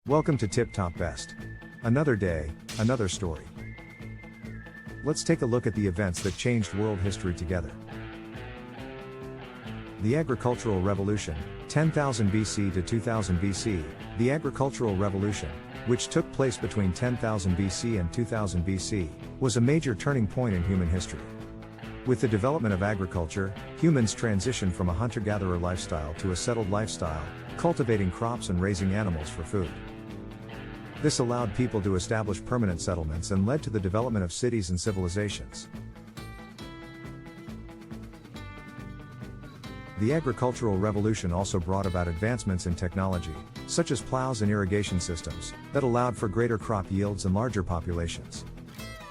Welcome to Tip Top Best. Another day, another story. Let's take a look at the events that changed world history together. The Agricultural Revolution, 10,000 BC to 2000 BC. The Agricultural Revolution, which took place between 10,000 BC and 2000 BC, was a major turning point in human history. With the development of agriculture, humans transitioned from a hunter-gatherer lifestyle to a settled lifestyle, cultivating crops and raising animals for food. This allowed people to establish permanent settlements and led to the development of cities and civilizations. The Agricultural Revolution also brought about advancements in technology, such as plows and irrigation systems, that allowed for greater crop yields and larger populations.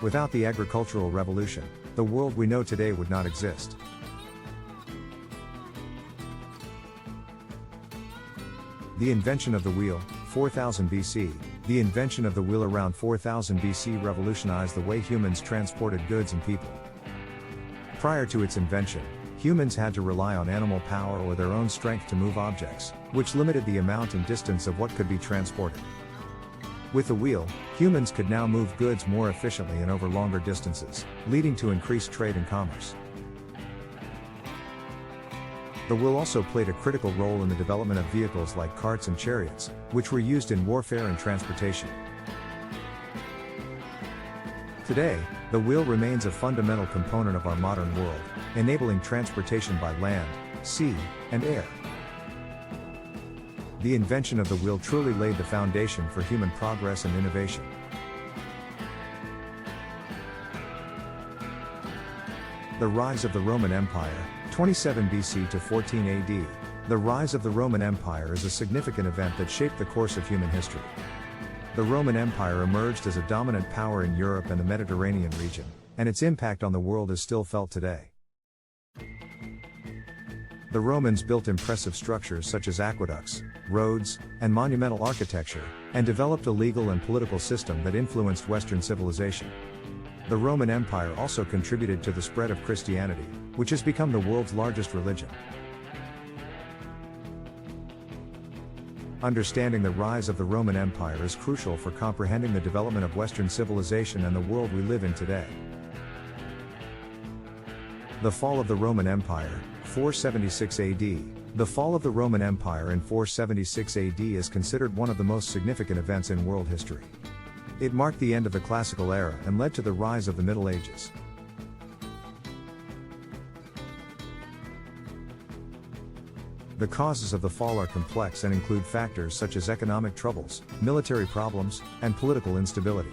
Without the Agricultural Revolution, the world we know today would not exist. The invention of the wheel, 4000 BC. The invention of the wheel around 4000 BC revolutionized the way humans transported goods and people. Prior to its invention, humans had to rely on animal power or their own strength to move objects, which limited the amount and distance of what could be transported. With the wheel, humans could now move goods more efficiently and over longer distances, leading to increased trade and commerce. The wheel also played a critical role in the development of vehicles like carts and chariots, which were used in warfare and transportation. Today, the wheel remains a fundamental component of our modern world, enabling transportation by land, sea, and air. The invention of the wheel truly laid the foundation for human progress and innovation. The rise of the Roman Empire, 27 BC to 14 AD. The rise of the Roman Empire is a significant event that shaped the course of human history. The Roman Empire emerged as a dominant power in Europe and the Mediterranean region, and its impact on the world is still felt today. The Romans built impressive structures such as aqueducts, roads, and monumental architecture, and developed a legal and political system that influenced Western civilization. The Roman Empire also contributed to the spread of Christianity, which has become the world's largest religion. Understanding the rise of the Roman Empire is crucial for comprehending the development of Western civilization and the world we live in today. The fall of the Roman Empire, 476 AD. The fall of the Roman Empire in 476 AD is considered one of the most significant events in world history. It marked the end of the Classical era and led to the rise of the Middle Ages. The causes of the fall are complex and include factors such as economic troubles, military problems, and political instability.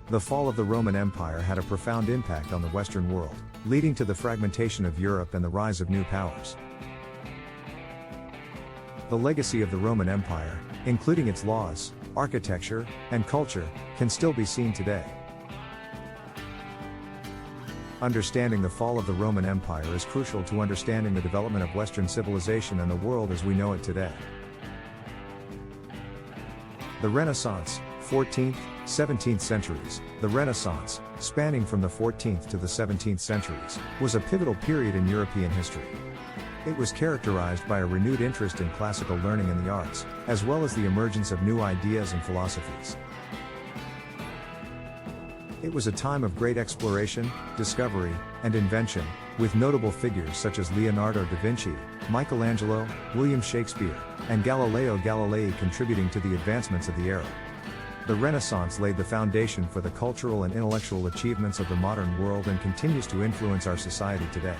The fall of the Roman Empire had a profound impact on the Western world, leading to the fragmentation of Europe and the rise of new powers. The legacy of the Roman Empire, including its laws, architecture, and culture, can still be seen today. Understanding the fall of the Roman Empire is crucial to understanding the development of Western civilization and the world as we know it today. The Renaissance, 14th, 17th centuries. The Renaissance, spanning from the 14th to the 17th centuries, was a pivotal period in European history. It was characterized by a renewed interest in classical learning and the arts, as well as the emergence of new ideas and philosophies. It was a time of great exploration, discovery, and invention, with notable figures such as Leonardo da Vinci, Michelangelo, William Shakespeare, and Galileo Galilei contributing to the advancements of the era. The Renaissance laid the foundation for the cultural and intellectual achievements of the modern world and continues to influence our society today.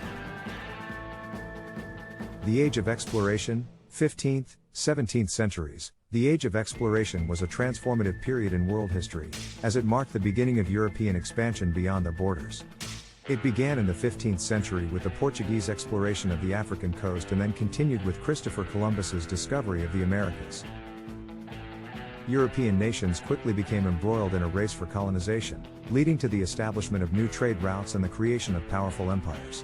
The Age of Exploration, 15th, 17th centuries. The Age of Exploration was a transformative period in world history, as it marked the beginning of European expansion beyond their borders. It began in the 15th century with the Portuguese exploration of the African coast and then continued with Christopher Columbus's discovery of the Americas. European nations quickly became embroiled in a race for colonization, leading to the establishment of new trade routes and the creation of powerful empires.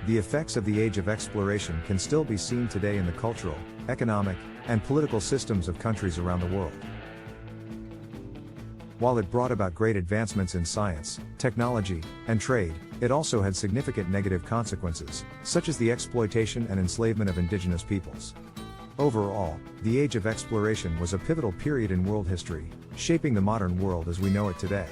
The effects of the Age of Exploration can still be seen today in the cultural, economic, and political systems of countries around the world. While it brought about great advancements in science, technology, and trade, it also had significant negative consequences, such as the exploitation and enslavement of indigenous peoples. Overall, the Age of Exploration was a pivotal period in world history, shaping the modern world as we know it today.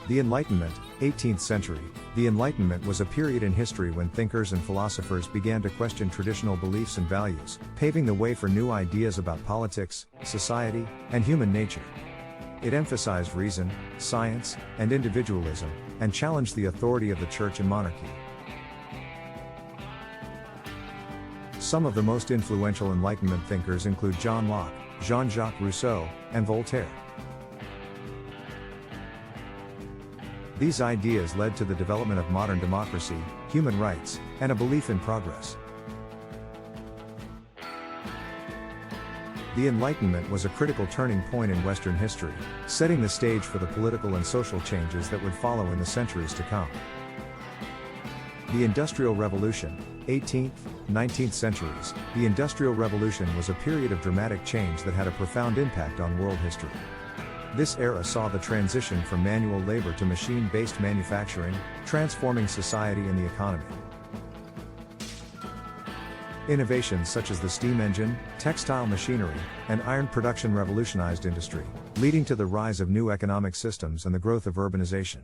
The Enlightenment, 18th century. The Enlightenment was a period in history when thinkers and philosophers began to question traditional beliefs and values, paving the way for new ideas about politics, society, and human nature. It emphasized reason, science, and individualism, and challenged the authority of the church and monarchy. Some of the most influential Enlightenment thinkers include John Locke, Jean-Jacques Rousseau, and Voltaire. These ideas led to the development of modern democracy, human rights, and a belief in progress. The Enlightenment was a critical turning point in Western history, setting the stage for the political and social changes that would follow in the centuries to come. The Industrial Revolution, 18th, 19th centuries. The Industrial Revolution was a period of dramatic change that had a profound impact on world history. This era saw the transition from manual labor to machine-based manufacturing, transforming society and the economy. Innovations such as the steam engine, textile machinery, and iron production revolutionized industry, leading to the rise of new economic systems and the growth of urbanization.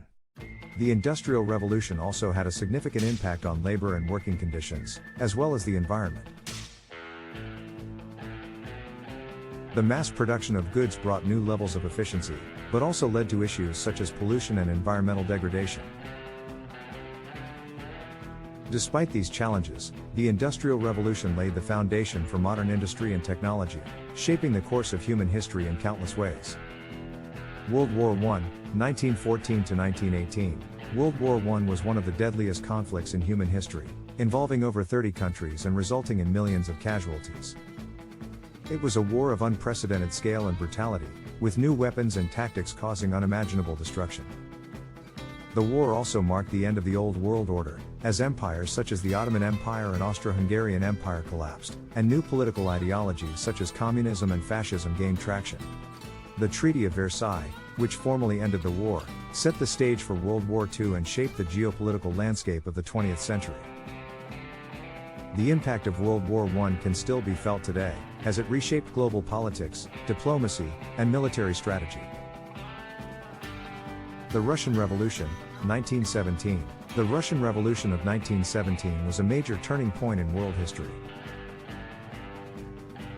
The Industrial Revolution also had a significant impact on labor and working conditions, as well as the environment. The mass production of goods brought new levels of efficiency, but also led to issues such as pollution and environmental degradation. Despite these challenges, the Industrial Revolution laid the foundation for modern industry and technology, shaping the course of human history in countless ways. World War I, 1914 to 1918. World War I was one of the deadliest conflicts in human history, involving over 30 countries and resulting in millions of casualties. It was a war of unprecedented scale and brutality, with new weapons and tactics causing unimaginable destruction. The war also marked the end of the Old World Order, as empires such as the Ottoman Empire and Austro-Hungarian Empire collapsed, and new political ideologies such as communism and fascism gained traction. The Treaty of Versailles, which formally ended the war, set the stage for World War II and shaped the geopolitical landscape of the 20th century. The impact of World War I can still be felt today, as it reshaped global politics, diplomacy, and military strategy. The Russian Revolution, 1917. The Russian Revolution of 1917 was a major turning point in world history.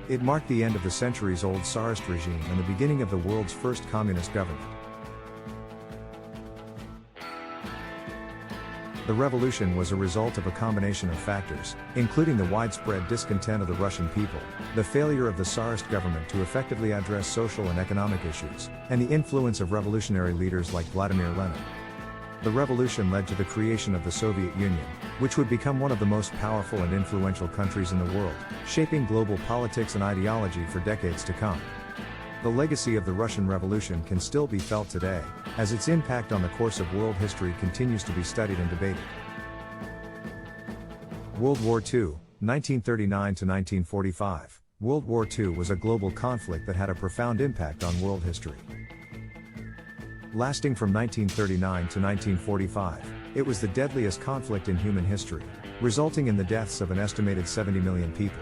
It marked the end of the centuries-old Tsarist regime and the beginning of the world's first communist government. The revolution was a result of a combination of factors, including the widespread discontent of the Russian people, the failure of the Tsarist government to effectively address social and economic issues, and the influence of revolutionary leaders like Vladimir Lenin. The revolution led to the creation of the Soviet Union, which would become one of the most powerful and influential countries in the world, shaping global politics and ideology for decades to come. The legacy of the Russian Revolution can still be felt today, as its impact on the course of world history continues to be studied and debated. World War II, 1939 to 1945. World War II was a global conflict that had a profound impact on world history. Lasting from 1939 to 1945, it was the deadliest conflict in human history, resulting in the deaths of an estimated 70 million people.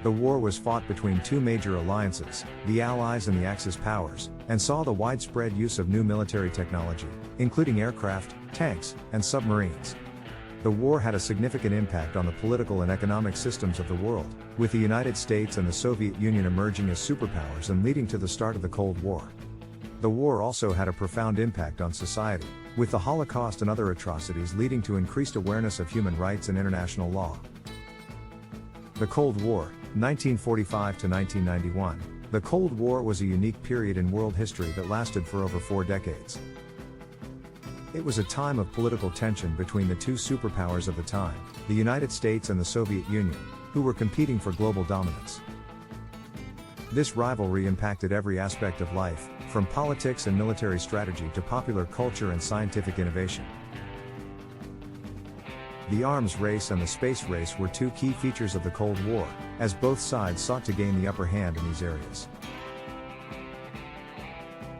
The war was fought between two major alliances, the Allies and the Axis powers, and saw the widespread use of new military technology, including aircraft, tanks, and submarines. The war had a significant impact on the political and economic systems of the world, with the United States and the Soviet Union emerging as superpowers and leading to the start of the Cold War. The war also had a profound impact on society, with the Holocaust and other atrocities leading to increased awareness of human rights and international law. The Cold War, 1945 to 1991. The Cold War was a unique period in world history that lasted for over 4 decades. It was a time of political tension between the two superpowers of the time, the United States and the Soviet Union, who were competing for global dominance. This rivalry impacted every aspect of life, from politics and military strategy to popular culture and scientific innovation. The arms race and the space race were two key features of the Cold War, as both sides sought to gain the upper hand in these areas.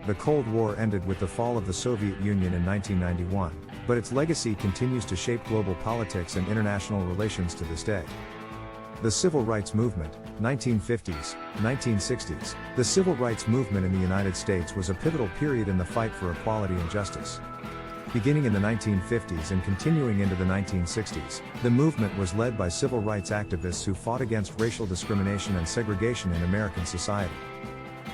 The Cold War ended with the fall of the Soviet Union in 1991, but its legacy continues to shape global politics and international relations to this day. The Civil Rights Movement, 1950s, 1960s. The Civil Rights Movement in the United States was a pivotal period in the fight for equality and justice. Beginning in the 1950s and continuing into the 1960s, the movement was led by civil rights activists who fought against racial discrimination and segregation in American society.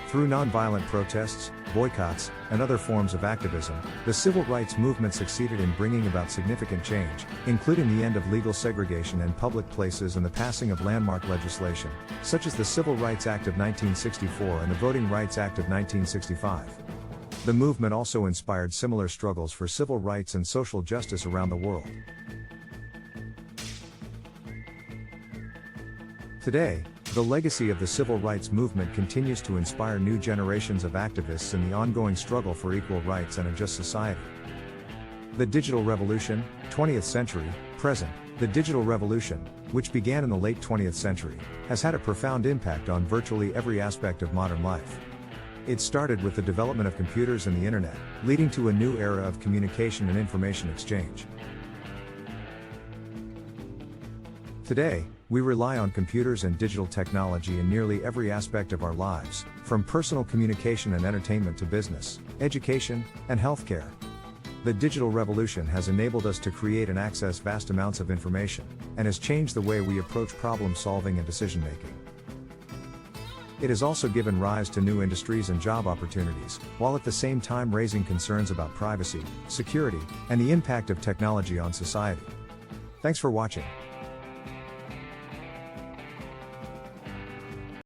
Through nonviolent protests, boycotts, and other forms of activism, the civil rights movement succeeded in bringing about significant change, including the end of legal segregation in public places and the passing of landmark legislation, such as the Civil Rights Act of 1964 and the Voting Rights Act of 1965. The movement also inspired similar struggles for civil rights and social justice around the world. Today, the legacy of the civil rights movement continues to inspire new generations of activists in the ongoing struggle for equal rights and a just society. The Digital Revolution, 20th century, present. The digital revolution, which began in the late 20th century, has had a profound impact on virtually every aspect of modern life. It started with the development of computers and the internet, leading to a new era of communication and information exchange. Today, we rely on computers and digital technology in nearly every aspect of our lives, from personal communication and entertainment to business, education, and healthcare. The digital revolution has enabled us to create and access vast amounts of information, and has changed the way we approach problem solving and decision making. It has also given rise to new industries and job opportunities, while at the same time raising concerns about privacy, security, and the impact of technology on society. Thanks for watching.